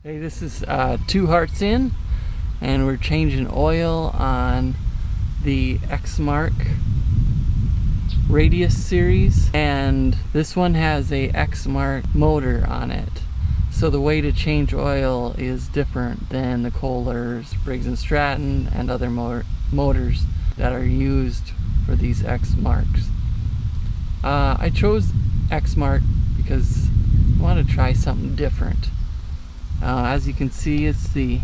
Hey, this is 2 hearts in, and we're changing oil on the eXmark Radius series, and this one has a eXmark motor on it. So the way to change oil is different than the Kohlers, Briggs & Stratton, and other motors that are used for these eXmarks. I chose eXmark because I want to try something different. As you can see, it's the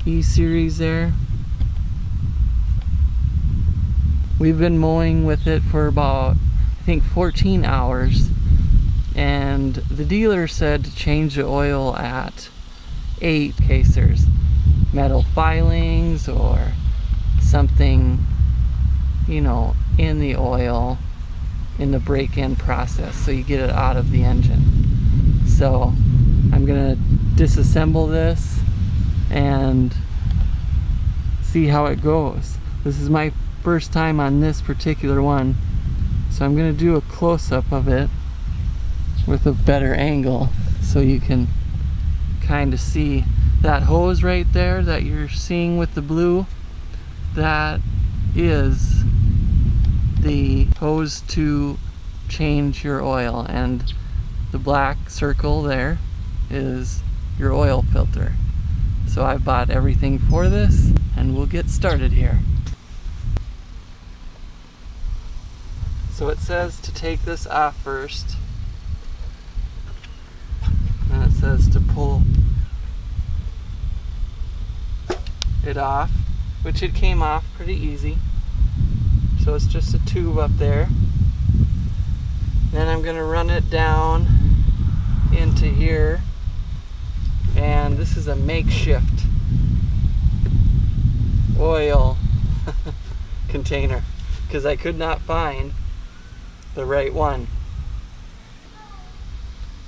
E series there. We've been mowing with it for about, I think, 14 hours, and the dealer said to change the oil at 8 in case there's metal filings or something, you know, in the oil in the break-in process, so you get it out of the engine. So I'm gonna disassemble this and see how it goes. This is my first time on this particular one, so I'm gonna do a close-up of it with a better angle so you can kind of see that hose right there that you're seeing with the blue. That is the hose to change your oil, and the black circle there is your oil filter. So I bought everything for this, and we'll get started here. So it says to take this off first, and it says to pull it off, which it came off pretty easy. So it's just a tube up there. Then I'm going to run it down into here, and this is a makeshift oil container because I could not find the right one.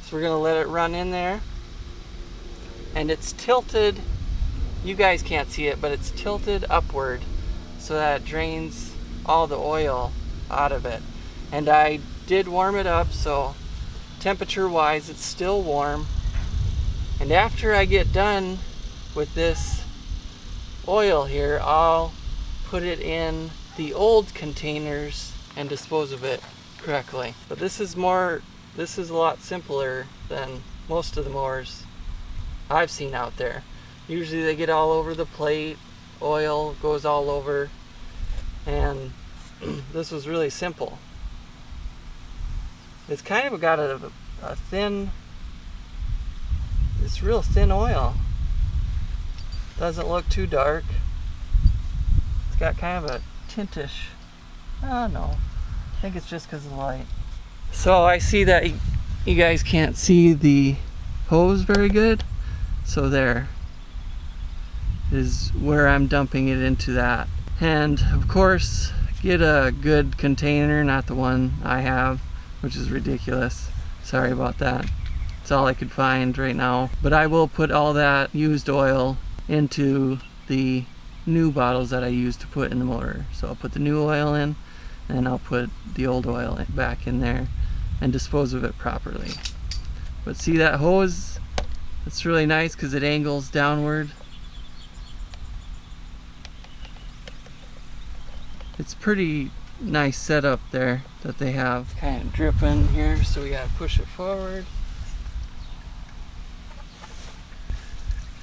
So we're going to let it run in there, and it's tilted. You guys can't see it, but it's tilted upward so that it drains all the oil out of it. And I did warm it up, so temperature wise it's still warm. And after I get done with this oil here, I'll put it in the old containers and dispose of it correctly. But this is a lot simpler than most of the mowers I've seen out there. Usually they get all over the plate, oil goes all over, and this was really simple. It's kind of got a thin, it's real thin oil. Doesn't look too dark. It's got kind of a tintish, I don't know, I think it's just because of the light. So I see that you guys can't see the hose very good, so there is where I'm dumping it into that. And of course, get a good container, not the one I have, which is ridiculous. Sorry about that. It's all I could find right now. But I will put all that used oil into the new bottles that I used to put in the motor. So I'll put the new oil in, and I'll put the old oil back in there and dispose of it properly. But see that hose? It's really nice because it angles downward. It's pretty nice setup there that they have. Kind of dripping here, so we gotta push it forward.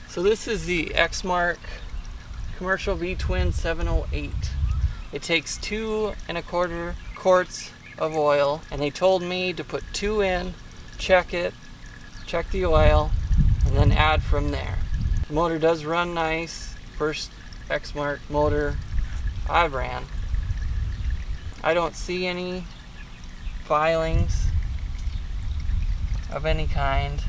So this is the eXmark Commercial V-Twin 708. It takes 2 1/4 quarts of oil, and they told me to put 2 in, check it, check the oil, and then add from there. The motor does run nice. First eXmark motor I've ran. I don't see any filings of any kind.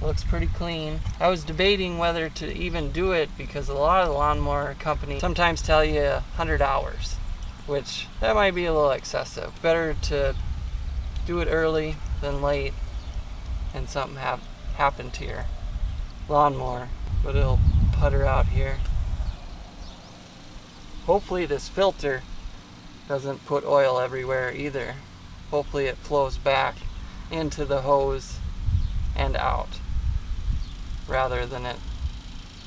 Looks pretty clean. I was debating whether to even do it because a lot of the lawnmower companies sometimes tell you 100 hours, which that might be a little excessive. Better to do it early than late and something happen to your lawnmower. But it'll putter out here. Hopefully this filter doesn't put oil everywhere either. Hopefully it flows back into the hose and out rather than it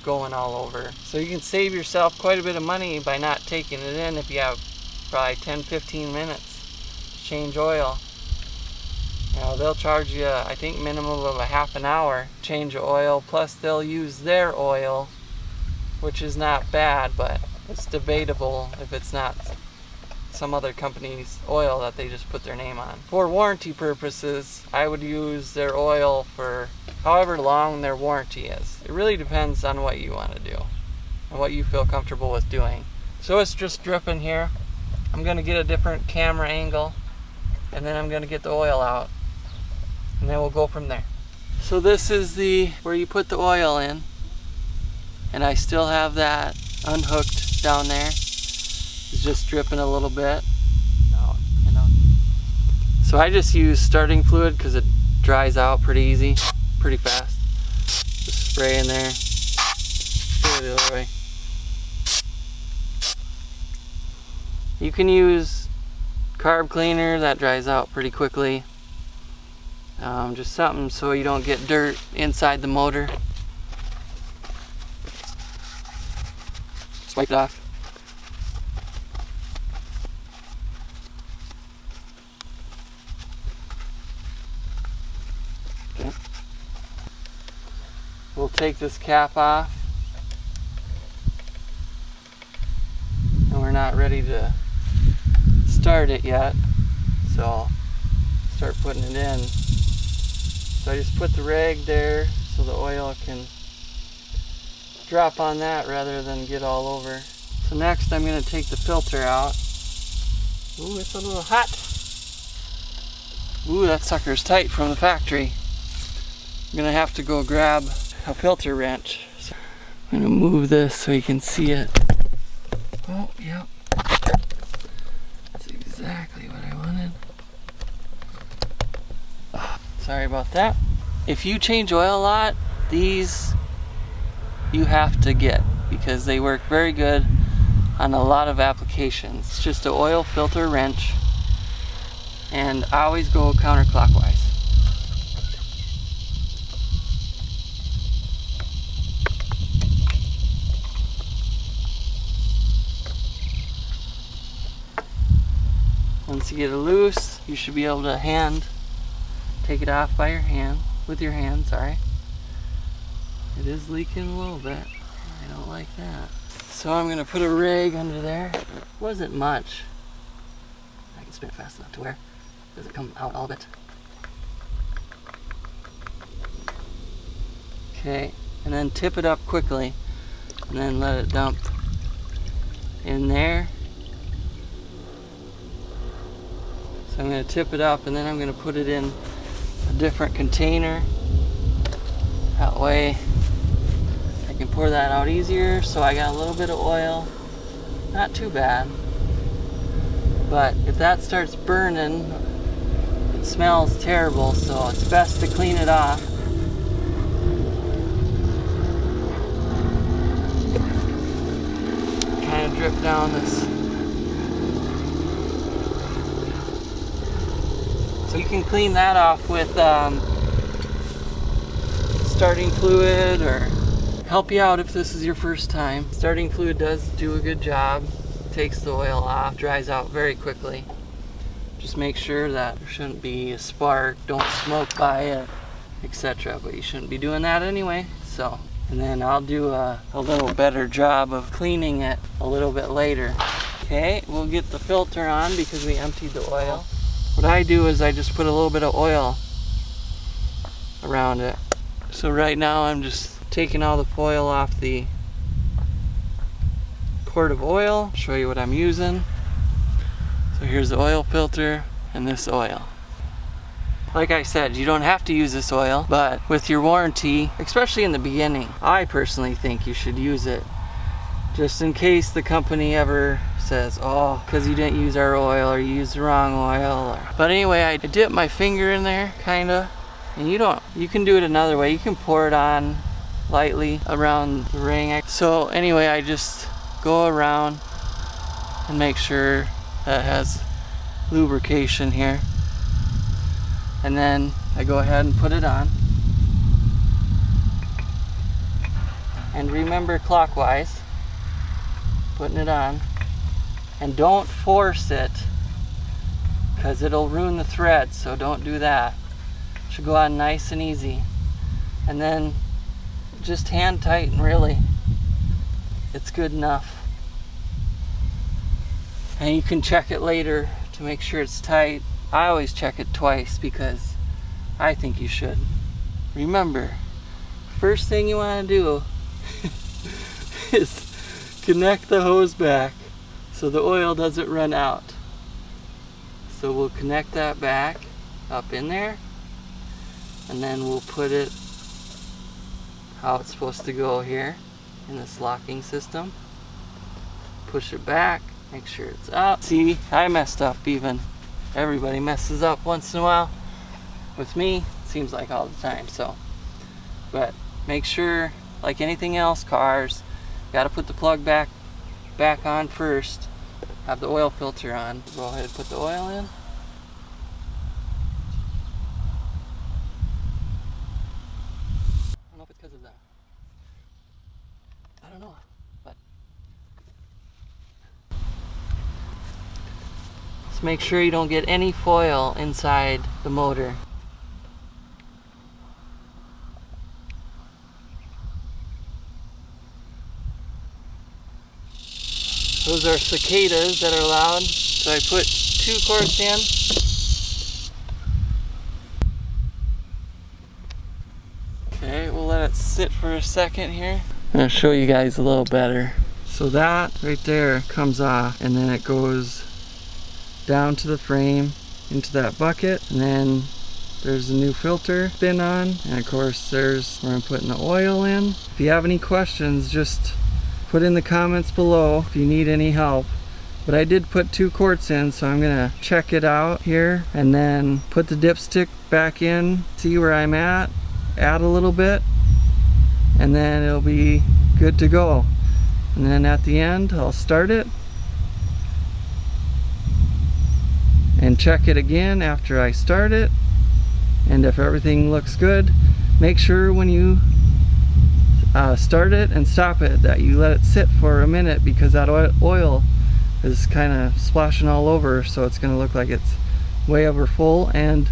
going all over. So you can save yourself quite a bit of money by not taking it in if you have probably 10-15 minutes to change oil. You know, they'll charge you, I think, minimum of a half an hour change of oil, plus they'll use their oil, which is not bad, but it's debatable if it's not some other company's oil that they just put their name on. For warranty purposes, I would use their oil for however long their warranty is. It really depends on what you want to do and what you feel comfortable with doing. So it's just dripping here. I'm going to get a different camera angle, and then I'm going to get the oil out, and then we'll go from there. So this is where you put the oil in, and I still have that unhooked down there. It's just dripping a little bit. So I just use starting fluid because it dries out pretty easy, pretty fast. Just spray in there. Go the other way. You can use carb cleaner, that dries out pretty quickly. Just something so you don't get dirt inside the motor. Just wipe it off. Okay. We'll take this cap off. And we're not ready to start it yet, so I'll start putting it in. So I just put the rag there so the oil can drop on that rather than get all over. So next I'm going to take the filter out. Ooh, it's a little hot. Ooh, that sucker's tight from the factory. I'm going to have to go grab a filter wrench. So I'm going to move this so you can see it. Oh, yep. That's exactly what I wanted. Sorry about that. If you change oil a lot, these you have to get because they work very good on a lot of applications. It's just an oil filter wrench, and I always go counterclockwise. Once you get it loose, you should be able to take it off by your hand, with your hand, sorry. It is leaking a little bit. I don't like that. So I'm gonna put a rag under there. It wasn't much. I can spin it fast enough to where it doesn't come out all of it. Okay, and then tip it up quickly, and then let it dump in there. So I'm gonna tip it up, and then I'm gonna put it in a different container. That way I can pour that out easier. So I got a little bit of oil, not too bad, but if that starts burning, it smells terrible, so it's best to clean it off. Kind of drip down this. So you can clean that off with starting fluid, or help you out if this is your first time. Starting fluid does do a good job. Takes the oil off, dries out very quickly. Just make sure that there shouldn't be a spark, don't smoke by it, etc. But you shouldn't be doing that anyway. So, and then I'll do a little better job of cleaning it a little bit later. Okay, we'll get the filter on because we emptied the oil. What I do is I just put a little bit of oil around it. So right now I'm just taking all the foil off the quart of oil. I'll show you what I'm using. So here's the oil filter and this oil. Like I said, you don't have to use this oil, but with your warranty, especially in the beginning, I personally think you should use it. Just in case the company ever says, oh, because you didn't use our oil, or you used the wrong oil. But anyway, I dip my finger in there, kinda, and you can do it another way. You can pour it on lightly around the ring. So anyway, I just go around and make sure that it has lubrication here. And then I go ahead and put it on. And remember clockwise, putting it on. And don't force it, because it'll ruin the thread, so don't do that. It should go on nice and easy. And then just hand tighten, really. It's good enough. And you can check it later to make sure it's tight. I always check it twice because I think you should. Remember, first thing you want to do is connect the hose back so the oil doesn't run out. So we'll connect that back up in there, and then we'll put it how it's supposed to go here in this locking system. Push it back, make sure it's up. See, I messed up even. Everybody messes up once in a while. With me, it seems like all the time, so. But make sure, like anything else, cars, gotta put the plug back on first. Have the oil filter on. Go ahead and put the oil in. I don't know if it's because of that. I don't know, but just make sure you don't get any foil inside the motor. Those are cicadas that are loud, so I put 2 quarts in. Okay, we'll let it sit for a second here. I'm gonna show you guys a little better. So that right there comes off, and then it goes down to the frame into that bucket, and then there's a new filter spin on, and of course there's where I'm putting the oil in. If you have any questions, just put in the comments below if you need any help. But I did put 2 quarts in, so I'm gonna check it out here and then put the dipstick back in, see where I'm at, add a little bit, and then it'll be good to go. And then at the end I'll start it and check it again after I start it, and if everything looks good, make sure when you start it and stop it that you let it sit for a minute, because that oil is kind of splashing all over, so it's going to look like it's way over full. And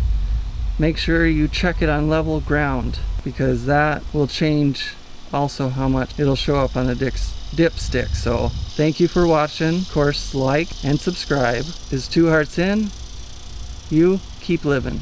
make sure you check it on level ground, because that will change also how much it'll show up on the dipstick. So thank you for watching. Of course, like and subscribe. Is 2 hearts in. You keep living.